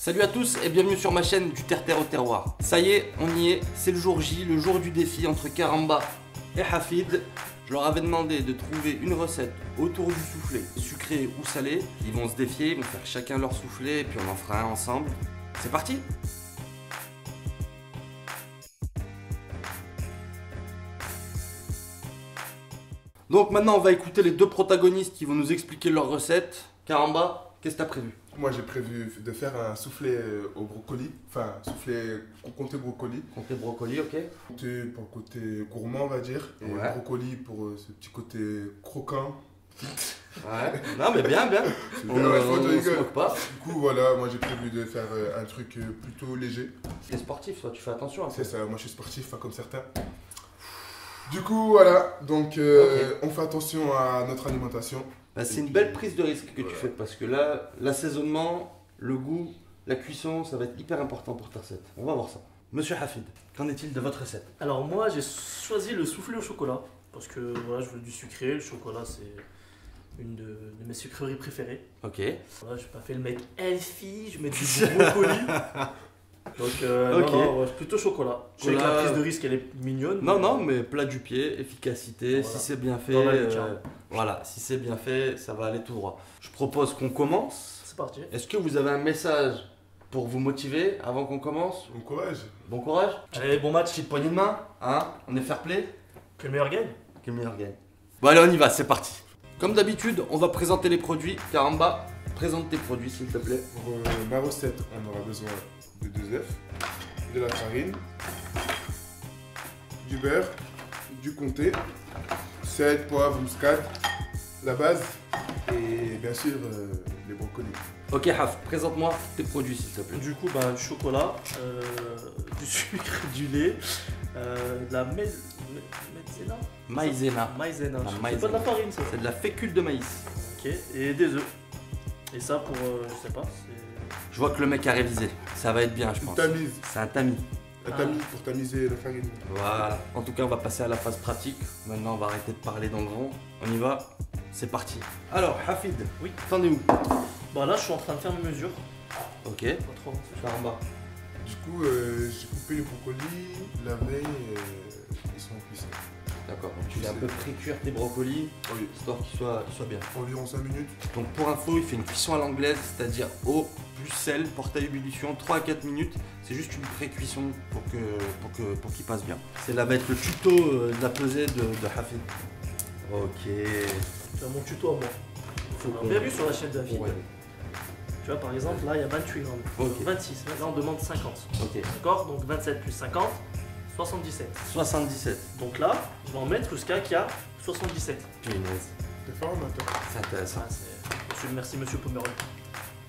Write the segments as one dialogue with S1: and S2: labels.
S1: Salut à tous et bienvenue sur ma chaîne du terre-terre au terroir. Ça y est, on y est, c'est le jour J, le jour du défi entre Karamba et Hafid. Je leur avais demandé de trouver une recette autour du soufflé, sucré ou salé. Ils vont se défier, ils vont faire chacun leur soufflé et puis on en fera un ensemble. C'est parti! Donc maintenant on va écouter les deux protagonistes qui vont nous expliquer leur recette. Karamba, qu'est-ce que tu as prévu?
S2: Moi j'ai prévu de faire un soufflé au brocoli, enfin soufflé comté brocoli.
S1: Comté brocoli, ok.
S2: Comté pour le côté gourmand on va dire, et
S1: Ouais.
S2: brocoli pour ce petit côté croquant.
S1: Ouais, non mais bien, bien. On
S2: bien, ouais, faut
S1: ne
S2: te
S1: se
S2: rigoler.
S1: moque pas.
S2: Du coup voilà, moi j'ai prévu de faire un truc plutôt léger.
S1: T'es sportif, toi, tu fais attention.
S2: C'est ça, moi je suis sportif, pas comme certains. Du coup voilà, donc on fait attention à notre alimentation.
S1: Bah, c'est une belle prise de risque que tu fais parce que là, l'assaisonnement, le goût, la cuisson, ça va être hyper important pour ta recette. On va voir ça. Monsieur Hafid, qu'en est-il de votre recette?
S3: Alors moi j'ai choisi le soufflé au chocolat parce que voilà, je veux du sucré, le chocolat c'est une de mes sucreries préférées.
S1: Ok.
S3: Voilà, je n'ai pas fait le mec healthy, je mets du brocoli. Donc
S1: Ok.
S3: non, ouais, plutôt chocolat. Je sais que la prise de risque elle est mignonne.
S1: Non, non, mais plat du pied, efficacité,
S3: Voilà.
S1: si c'est bien fait,
S3: Dans la lucarne.
S1: voilà, si c'est bien fait, ça va aller tout droit. Je propose qu'on commence.
S3: C'est parti.
S1: Est-ce que vous avez un message pour vous motiver avant qu'on commence?
S2: Bon courage.
S1: Bon courage.
S3: Allez, bon match,
S1: Petite poignée de main, hein? On est fair play?
S3: que le meilleur gagne.
S1: Que le meilleur gagne. Bon allez, on y va, c'est parti. Comme d'habitude, on va présenter les produits. Karamba, présente tes produits s'il te plaît.
S2: Pour ma recette, on aura besoin de 2 œufs, de la farine, du beurre, du comté, sel, poivre, muscade, la base et bien sûr les brocolis.
S1: Ok Haf, présente-moi tes produits s'il te plaît.
S3: Du coup, bah, du chocolat, du sucre, du lait, de la maïzena.
S1: Maïzena.
S3: Maïzena.
S1: La
S3: C'est
S1: maïzena.
S3: pas de la farine ça.
S1: C'est de la fécule de maïs.
S3: Ok, et des œufs. Et ça pour, je sais pas, c'est...
S1: Je vois que le mec a révisé. Ça va être bien, je
S2: Une
S1: pense.
S2: tamise,
S1: C'est un tamis.
S2: la tamise pour tamiser la farine.
S1: Voilà. En tout cas, on va passer à la phase pratique. Maintenant, on va arrêter de parler dans le rond. On y va. C'est parti. Alors, Hafid.
S3: Oui.
S1: T'en es où?
S3: Bah là, je suis en train de faire mes mesures.
S1: Ok.
S3: Pas trop avancé.
S1: Karamba.
S2: Du coup, j'ai coupé les brocolis, la veille, ils sont cuisson.
S1: D'accord. Tu vas un peu pré-cuire tes brocolis,
S2: Oui,
S1: histoire qu'ils soient bien.
S2: environ 5 minutes.
S1: Donc pour info, il fait une cuisson à l'anglaise, c'est-à-dire eau plus sel, porte à ébullition, 3 à 4 minutes. C'est juste une pré-cuisson pour qu'il passe bien. C'est là va être le tuto de la pesée de Hafid. Ok.
S3: Tu as mon tuto à moi.
S1: Faut
S3: On a bien vu sur la chaîne David.
S1: Ouais.
S3: Tu vois, par exemple, là, il y a 28 grammes.
S1: Ok.
S3: 26. Là, on demande 50.
S1: Ok.
S3: D'accord? Donc 27 plus 50, 77.
S1: 77.
S3: Donc là, je vais en mettre jusqu'à qu'il y a 77.
S1: Punaise.
S2: T'es fort, Nathan.
S1: C'est intéressant.
S3: Ah, merci, monsieur Pomeroy.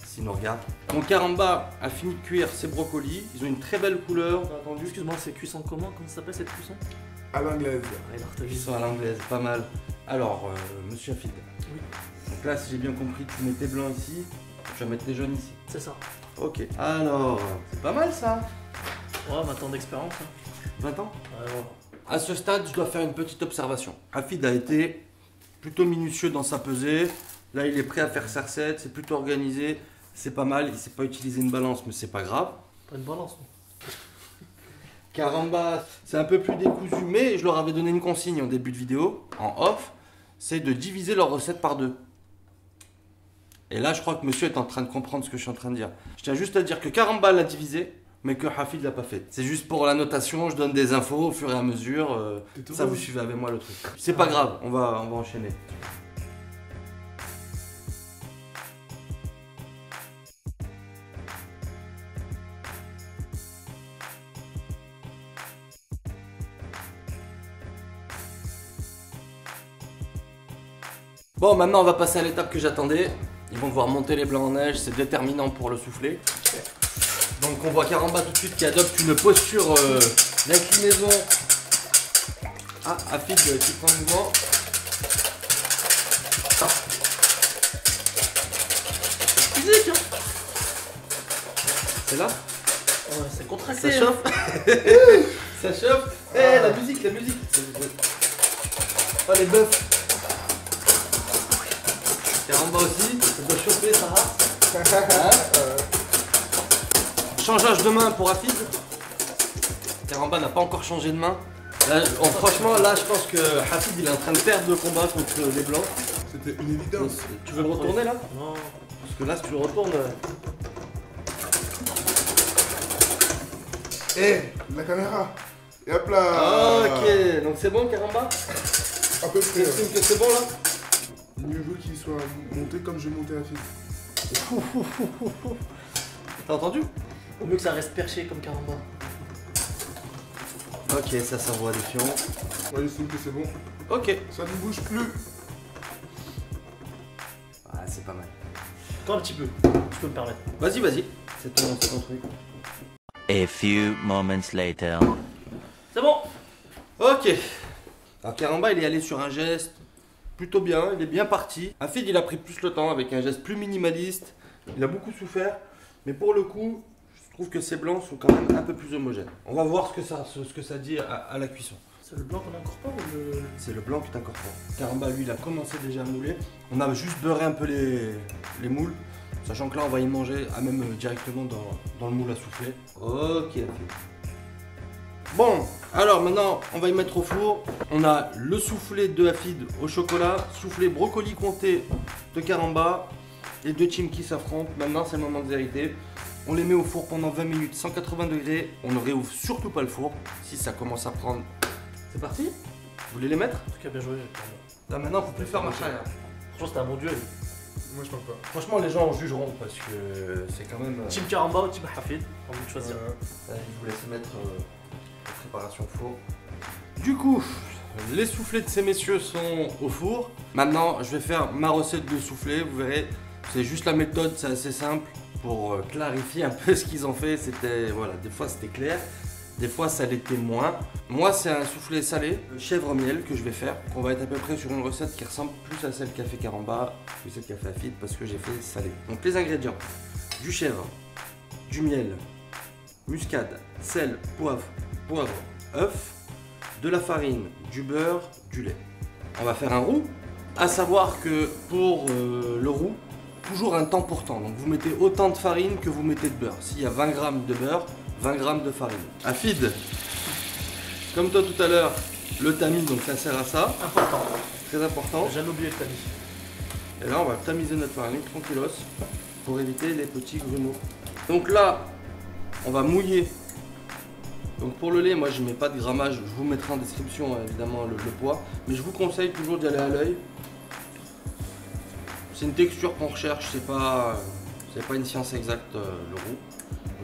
S1: S'il nous regarde. Mon Karamba a fini de cuire ses brocolis. Ils ont une très belle couleur. T'as entendu?
S3: Excuse-moi, c'est cuisson comment? Comment ça s'appelle cette cuisson?
S2: À l'anglaise.
S3: Ah, il a retenu.
S1: Cuisson à l'anglaise, pas mal. Alors, monsieur Hafid.
S3: Oui.
S1: Donc là, si j'ai bien compris, tu mets tes blancs ici. Tu vas mettre les jaunes ici.
S3: C'est ça.
S1: Ok. Alors, c'est pas mal ça.
S3: Ouais, 20 ans d'expérience. Hein.
S1: 20 ans.
S3: Ouais, ouais.
S1: À ce stade, je dois faire une petite observation. Hafid a été plutôt minutieux dans sa pesée. Là, il est prêt à faire sa recette. C'est plutôt organisé. C'est pas mal. Il ne sait pas utiliser une balance, mais c'est pas grave.
S3: Pas une balance. Non.
S1: Karamba, c'est un peu plus décousu, mais je leur avais donné une consigne en début de vidéo, en off, c'est de diviser leur recette par 2. Et là, je crois que monsieur est en train de comprendre ce que je suis en train de dire. Je tiens juste à dire que Karamba l'a divisé, mais que Hafid l'a pas fait. C'est juste pour la notation, je donne des infos au fur et à mesure.
S2: T'es tout
S1: Ça, vous
S2: rose.
S1: suivez avec moi le truc. C'est pas grave, on va enchaîner. Bon, maintenant on va passer à l'étape que j'attendais. Ils vont devoir monter les blancs en neige, c'est déterminant pour le souffler. Donc on voit Karamba tout de suite qui adopte une posture d'inclinaison. Ah, Hafid qui prend le mouvement.
S3: Physique, hein.
S1: C'est là?
S3: Ouais, c'est contracté.
S1: Ça
S3: hein.
S1: chauffe. Ça chauffe. Eh, la musique, la musique. Oh, les bœufs. Karamba aussi, ça doit chauffer, ça. Hein? changeage de main pour Hafid. Karamba n'a pas encore changé de main. Là, franchement, là, je pense que Hafid il est en train de perdre le combat contre les blancs.
S2: C'était une évidence.
S1: Tu veux le retourner là?
S3: Non.
S1: Parce que là, si tu le retournes.
S2: La caméra. Et hop là.
S1: Ok, donc c'est bon, Karamba?
S2: À peu près.
S1: T'estimes que c'est bon là?
S2: Mieux vaut qu'il soit monté comme je montais la fille.
S1: T'as entendu?
S3: Au mieux que ça reste perché comme Karamba.
S1: Ok, ça s'envoie des fions.
S2: Moi j'estime que c'est bon.
S1: Ok.
S2: Ça ne bouge plus.
S1: Ah, c'est pas mal.
S3: Attends un petit peu, tu peux me permettre.
S1: Vas-y. C'est ton truc.
S4: A few moments later.
S3: C'est bon.
S1: Ok. Alors Karamba, il est allé sur un geste plutôt bien, il est bien parti. Hafid, il a pris plus le temps avec un geste plus minimaliste. Il a beaucoup souffert, mais pour le coup, je trouve que ces blancs sont quand même un peu plus homogènes. On va voir ce que ça dit à la cuisson.
S3: C'est le blanc qu'on incorpore ou le...
S1: C'est le blanc qui t'incorpore. Karamba, lui, il a commencé déjà à mouler. On a juste beurré un peu les moules, sachant que là, on va y manger même directement dans le moule à souffler. Ok, Hafid. Bon, alors maintenant, on va y mettre au four. On a le soufflé de Hafid au chocolat, soufflé brocoli comté de Karamba. Les deux teams qui s'affrontent. Maintenant, c'est le moment de vérité. On les met au four pendant 20 minutes, 180 degrés. On ne réouvre surtout pas le four si ça commence à prendre. C'est parti? Vous voulez les mettre?
S3: En tout cas, bien joué.
S1: Là, maintenant, faut plus faire marche arrière.
S3: Franchement, c'était un bon duel.
S2: Moi je parle pas.
S1: Franchement, les gens jugeront parce que c'est quand même.
S3: Team Karamba ou Team Hafid, on vous de choisir.
S1: Je vous laisse mettre la préparation four. Du coup, les soufflés de ces messieurs sont au four. Maintenant, je vais faire ma recette de soufflé. Vous verrez, c'est juste la méthode, c'est assez simple pour clarifier un peu ce qu'ils ont fait. C'était, voilà, des fois c'était clair, des fois ça l'était moins. Moi, c'est un soufflé salé, chèvre miel que je vais faire. On va être à peu près sur une recette qui ressemble plus à celle qu'a fait Karamba que celle qu'a fait Hafid parce que j'ai fait salé. Donc les ingrédients: du chèvre, du miel, muscade, sel, poivre, œuf, de la farine, du beurre, du lait. On va faire un roux. À savoir que pour le roux, toujours un temps pour temps. Donc vous mettez autant de farine que vous mettez de beurre. S'il y a 20 g de beurre, 20 g de farine. Hafid, comme toi tout à l'heure, le tamis, donc ça sert à ça.
S3: Important.
S1: Très important.
S3: J'ai jamais oublié le tamis.
S1: Et là, on va tamiser notre farine tranquillos pour éviter les petits grumeaux. Donc là, on va mouiller. Donc pour le lait, moi je mets pas de grammage, je vous mettrai en description évidemment le poids, mais je vous conseille toujours d'y aller à l'œil. C'est une texture qu'on recherche, c'est pas une science exacte le roux.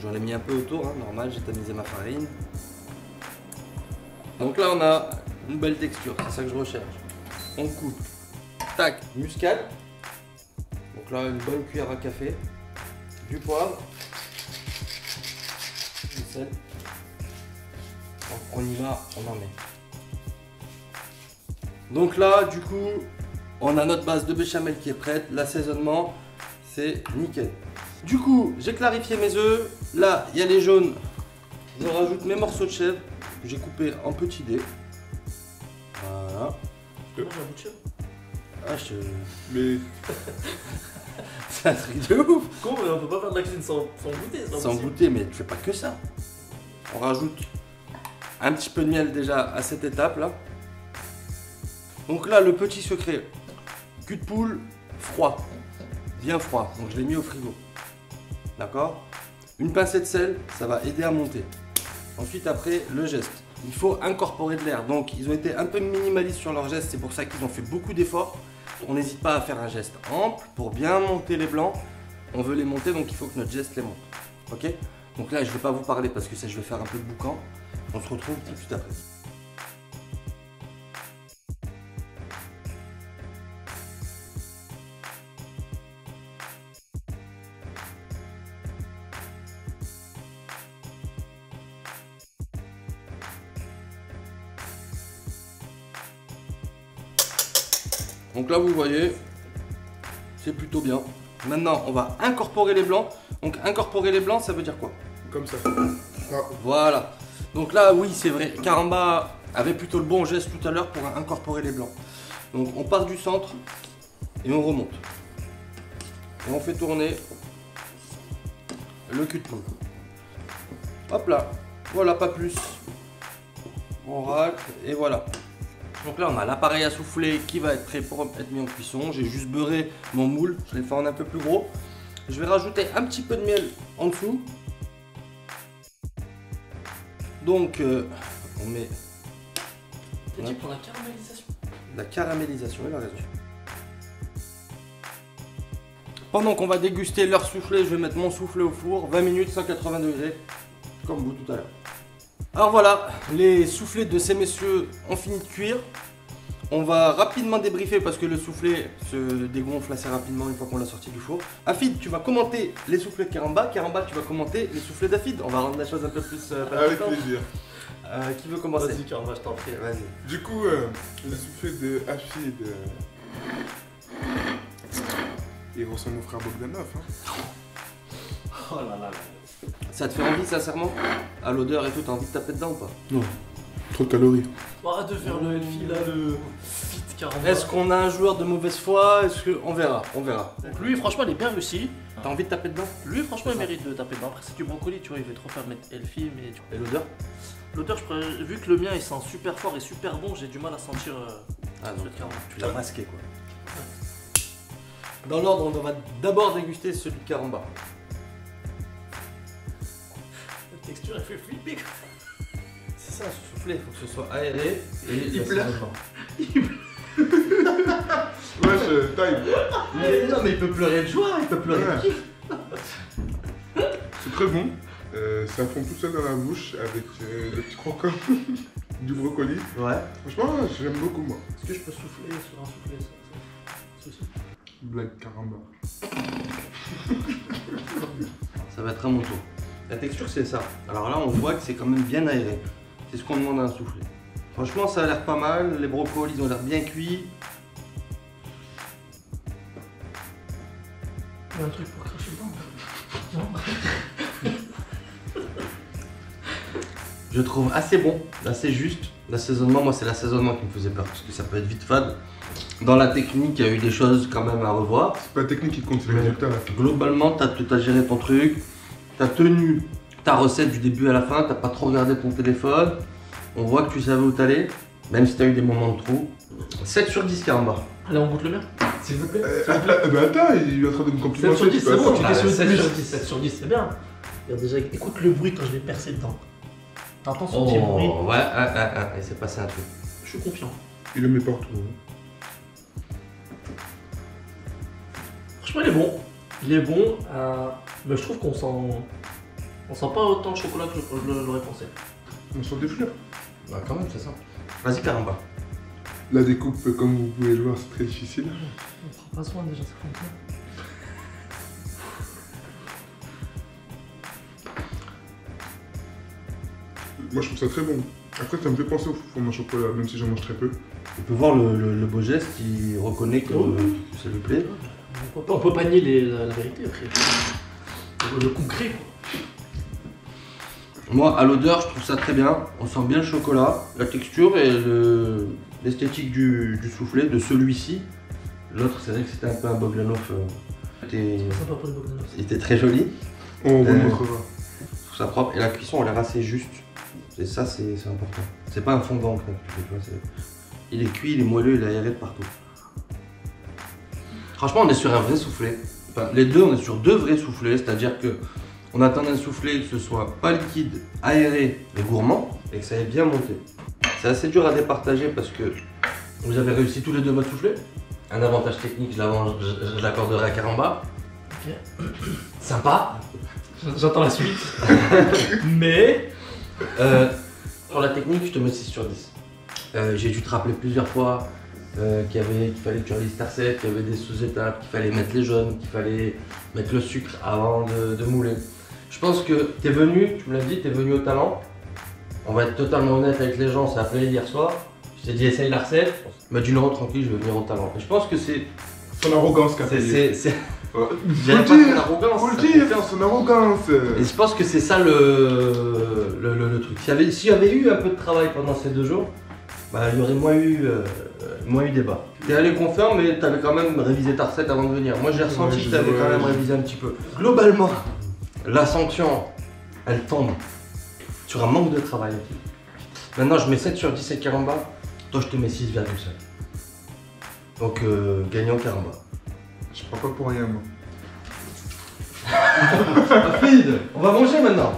S1: J'en ai mis un peu autour, hein, normal, j'ai tamisé ma farine. Donc là on a une belle texture, c'est ça que je recherche. On coupe, tac, muscade. Donc là une bonne cuillère à café, du poivre, du sel. Donc on y va, on en met. Donc là, du coup, on a notre base de béchamel qui est prête. L'assaisonnement, c'est nickel. Du coup, j'ai clarifié mes œufs. Là, il y a les jaunes. Je rajoute mes morceaux de chèvre que j'ai coupés en petits dés. Voilà.
S3: Comment j'ai un bout de chèvre?
S1: Ah, je...
S2: Mais
S1: c'est un truc de ouf.
S3: Comment on peut pas faire de la cuisine sans goûter?
S1: Sans goûter, mais tu fais pas que ça. On rajoute un petit peu de miel déjà à cette étape là. Donc là, le petit secret, cul de poule froid, bien froid, donc je l'ai mis au frigo. D'accord? Une pincée de sel, ça va aider à monter. Ensuite, après, le geste. Il faut incorporer de l'air. Donc, ils ont été un peu minimalistes sur leur geste, c'est pour ça qu'ils ont fait beaucoup d'efforts. On n'hésite pas à faire un geste ample pour bien monter les blancs. On veut les monter, donc il faut que notre geste les monte. Ok? Donc là, je ne vais pas vous parler parce que ça, je vais faire un peu de boucan. On se retrouve tout de suite après. Donc là, vous voyez, c'est plutôt bien. Maintenant, on va incorporer les blancs. Donc incorporer les blancs, ça veut dire quoi?
S2: comme ça. Ah,
S1: Voilà. Donc là, oui, c'est vrai. Karamba avait plutôt le bon geste tout à l'heure pour incorporer les blancs. Donc on part du centre et on remonte. Et on fait tourner le cul de poule. Hop là, voilà, pas plus. On racle et voilà. Donc là on a l'appareil à souffler qui va être prêt pour être mis en cuisson. J'ai juste beurré mon moule, je l'ai fait en un peu plus gros. Je vais rajouter un petit peu de miel en dessous. Donc on met
S3: T'as dit pour la caramélisation.
S1: la caramélisation, il a raison. Pendant qu'on va déguster leur soufflé, je vais mettre mon soufflé au four, 20 minutes, 180 degrés, comme vous tout à l'heure. Alors voilà, les soufflés de ces messieurs ont fini de cuire. On va rapidement débriefer parce que le soufflé se dégonfle assez rapidement une fois qu'on l'a sorti du four. Afid, tu vas commenter les soufflés de Karamba. Karamba, tu vas commenter les soufflés d'Afid. On va rendre la chose un peu plus...
S2: Avec plaisir.
S1: Qui veut commencer?
S3: Vas-y, Karamba, je t'en prie.
S1: Vas-y.
S2: Du coup, le soufflé de Afid, il ressemble au frère Bogdanov. Hein.
S3: Oh là là là.
S1: Ça te fait envie, sincèrement? À l'odeur et tout, t'as envie de taper dedans ou pas?
S2: Non. Trop de calories.
S3: Arrête de faire le Elfie là, le fit Karamba.
S1: Est-ce qu'on a un joueur de mauvaise foi? Est-ce que... On verra, on verra.
S3: Donc lui, franchement, il est bien réussi.
S1: T'as envie de taper dedans?
S3: Lui, franchement, il mérite de taper dedans. Après, c'est du brocoli, tu vois, il veut trop faire mettre Elfie, mais...
S1: Et l'odeur?
S3: L'odeur, vu que le mien, il sent super fort et super bon, j'ai du mal à sentir
S1: Ah
S3: celui
S1: non,
S3: de Karamba.
S1: tu l'as masqué quoi. Dans l'ordre, on va d'abord déguster celui de Karamba.
S3: La texture, elle fait flipper.
S1: C'est ça, ce soufflé, il faut que ce soit aéré et
S3: Il pleure.
S2: Wesh, time.
S1: Mais non, mais il peut pleurer de joie, il peut pleurer de kiff.
S2: C'est très bon. Ça fond tout seul dans la bouche avec le petit croquant du brocoli.
S1: Ouais.
S2: Franchement, j'aime beaucoup moi.
S3: Est-ce que je peux souffler sur un soufflé ça souci.
S2: Blague Karamba.
S1: Ça va être à mon tour. La texture, c'est ça. Alors là, on voit que c'est quand même bien aéré. C'est ce qu'on demande à un soufflé. Franchement, ça a l'air pas mal. Les brocolis, ils ont l'air bien cuits.
S3: Il y a un truc pour cracher dedans. Non.
S1: Je trouve assez bon, assez juste. L'assaisonnement, moi, c'est l'assaisonnement qui me faisait peur parce que ça peut être vite fade. Dans la technique, il y a eu des choses quand même à revoir.
S2: C'est pas la technique qui compte, c'est le résultat là.
S1: Globalement, t'as géré ton truc, t'as tenu ta recette du début à la fin, t'as pas trop regardé ton téléphone. On voit que tu savais où t'allais, même si t'as eu des moments de trou. 7 sur 10 Karamba.
S3: Allez, on goûte le mien, s'il vous plaît.
S2: Bah attends, il est en train de me
S3: 7
S2: complimenter.
S3: sur 10, c'est bon, tu
S1: Ah,
S3: t'es sur
S1: 7 sur
S3: 10. 7 sur 10, c'est bien. Regarde déjà, écoute le bruit quand je vais percer dedans. T'entends son petit bruit?
S1: Oh, ouais, il s'est passé un truc.
S3: Je suis confiant.
S2: Il le met partout.
S3: Franchement, il est bon. Il est bon, mais je trouve qu'on sent... On sent pas autant de chocolat que je l'aurais pensé.
S2: On sent des fleurs.
S1: Bah quand même, c'est ça. Vas-y Karamba.
S2: La découpe, comme vous pouvez le voir, c'est très difficile.
S3: On prend pas soin déjà, c'est comme ça.
S2: Moi, je trouve ça très bon. Après, ça me fait penser au fromage au chocolat, même si j'en mange très peu.
S1: On peut voir le beau geste qui reconnaît que ça lui plaît.
S3: On peut pas nier la vérité après. Le concret.
S1: Moi, à l'odeur, je trouve ça très bien. On sent bien le chocolat, la texture et l'esthétique du soufflé, de celui-ci. L'autre, c'est vrai que c'était un peu un Bogdanov.
S3: C'est sympa pour le Bogdanov.
S1: Il était très joli.
S2: On vous le montrera.
S1: Je trouve ça propre. Et la cuisson, elle a l'air assez juste. Et ça, c'est important. C'est pas un fondant, en fait. Tu vois, il est cuit, il est moelleux, il est aéré de partout. Franchement, on est sur un vrai soufflé. Enfin, les deux, on est sur deux vrais soufflés. C'est-à-dire que on attend un soufflé que ce soit pas liquide, aéré et gourmand et que ça ait bien monté. C'est assez dur à départager parce que vous avez réussi tous les deux votre soufflé. Un avantage technique, je l'accorderai à Karamba.
S3: Ok.
S1: Sympa.
S3: J'attends la suite. Mais...
S1: Pour la technique, je te mets 6 sur 10. J'ai dû te rappeler plusieurs fois qu'il fallait que tu relisses ta recette, qu'il y avait des sous-étapes, qu'il fallait mettre les jaunes, qu'il fallait mettre le sucre avant de mouler. Je pense que tu es venu, tu me l'as dit, tu es venu au talent. On va être totalement honnête avec les gens, ça a appelé hier soir. Je t'ai dit essaye la recette, m'a dit non tranquille, je vais venir au talent. Et je pense que c'est...
S2: Son arrogance qu'a payé.
S1: Je dirais pas son arrogance.
S2: Faut le dire, son arrogance.
S1: Et je pense que c'est ça le truc. S'il y avait eu un peu de travail pendant ces 2 jours, bah, il y aurait moins eu débat. T'es allé confiant, mais t'avais quand même révisé ta recette avant de venir. Moi j'ai ressenti que t'avais quand même révisé un petit peu. Globalement, la sanction, elle tombe sur un manque de travail. Maintenant, je mets 7 sur 10 avec Karamba. Toi, je te mets 6,5. Donc, gagnant Karamba.
S2: Je prends pas pour rien, moi.
S1: Rapide, on va manger maintenant.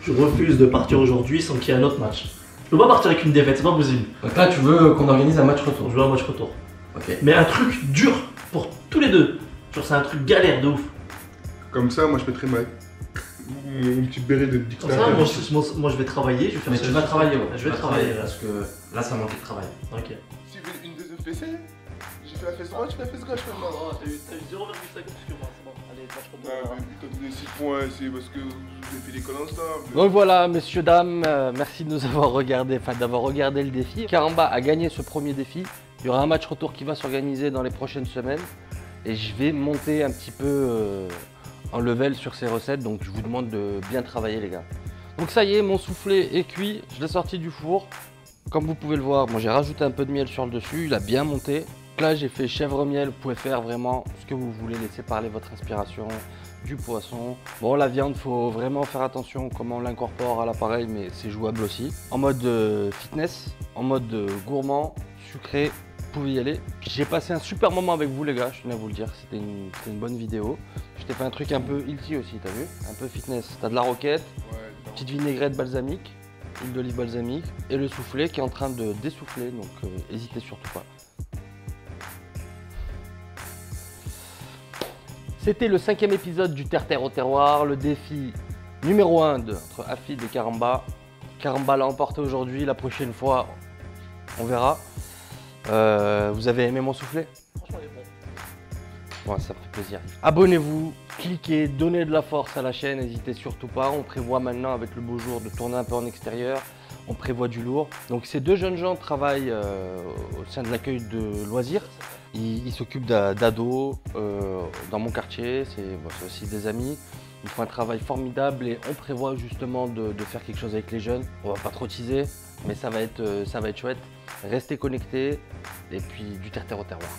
S3: Je refuse de partir aujourd'hui sans qu'il y ait un autre match. Je peux pas partir avec une défaite, c'est pas possible.
S1: Donc là, tu veux qu'on organise un match retour.
S3: Je veux un match retour.
S1: Ok.
S3: Mais un truc dur pour tous les deux. Genre, c'est un truc galère de ouf.
S2: Comme ça, moi je mettrais mon petit béret de
S3: Comme ça,
S2: dictateur.
S3: moi, je vais travailler, je vais faire
S1: Mais
S3: ça.
S1: tu vas travailler, ouais.
S3: Je vais travailler, là.
S1: parce que là, ça manque de travail.
S3: Ok.
S2: Si vous voulez une deuxième fessée, j'ai fait la fesse droite, je fais la fesse gauche maintenant.
S3: T'as eu 0,5 que moi, c'est bon. Allez, match retour.
S2: Ah, mais putain, donné 6 points, c'est parce que vous avez fait l'école ensemble.
S1: Donc voilà, messieurs, dames, merci de nous avoir regardé, d'avoir regardé le défi. Karamba a gagné ce premier défi. Il y aura un match retour qui va s'organiser dans les prochaines semaines. Et je vais monter un petit peu en level sur ces recettes. Donc je vous demande de bien travailler, les gars. Donc ça y est, mon soufflé est cuit. Je l'ai sorti du four. Comme vous pouvez le voir, moi j'ai rajouté un peu de miel sur le dessus. Il a bien monté. Là, j'ai fait chèvre miel. Vous pouvez faire vraiment ce que vous voulez. Laisser parler votre inspiration. Du poisson. Bon, la viande, faut vraiment faire attention comment on l'incorpore à l'appareil, mais c'est jouable aussi. En mode fitness, en mode gourmand, sucré, vous pouvez y aller. J'ai passé un super moment avec vous, les gars, je tenais à vous le dire. C'était une bonne vidéo. Je t'ai fait un truc un peu healthy aussi, t'as vu? Un peu fitness. T'as de la roquette, petite vinaigrette balsamique, huile d'olive balsamique et le soufflé qui est en train de dessouffler, donc n'hésitez surtout pas. C'était le 5e épisode du Terre-Terre au terroir, le défi numéro 1 entre Hafid et Karamba. Karamba l'a emporté aujourd'hui, la prochaine fois, on verra. Vous avez aimé mon soufflé?
S3: Franchement, il est bon.
S1: Ouais, ça me fait plaisir. Abonnez-vous, cliquez, donnez de la force à la chaîne, n'hésitez surtout pas. On prévoit maintenant, avec le beau jour, de tourner un peu en extérieur. On prévoit du lourd. Donc ces deux jeunes gens travaillent au sein de l'accueil de loisirs. Ils s'occupent d'ados dans mon quartier, c'est aussi des amis. Ils font un travail formidable et on prévoit justement de faire quelque chose avec les jeunes. On va pas trop teaser, mais ça va être chouette. Restez connectés et puis du terre-terre au terroir.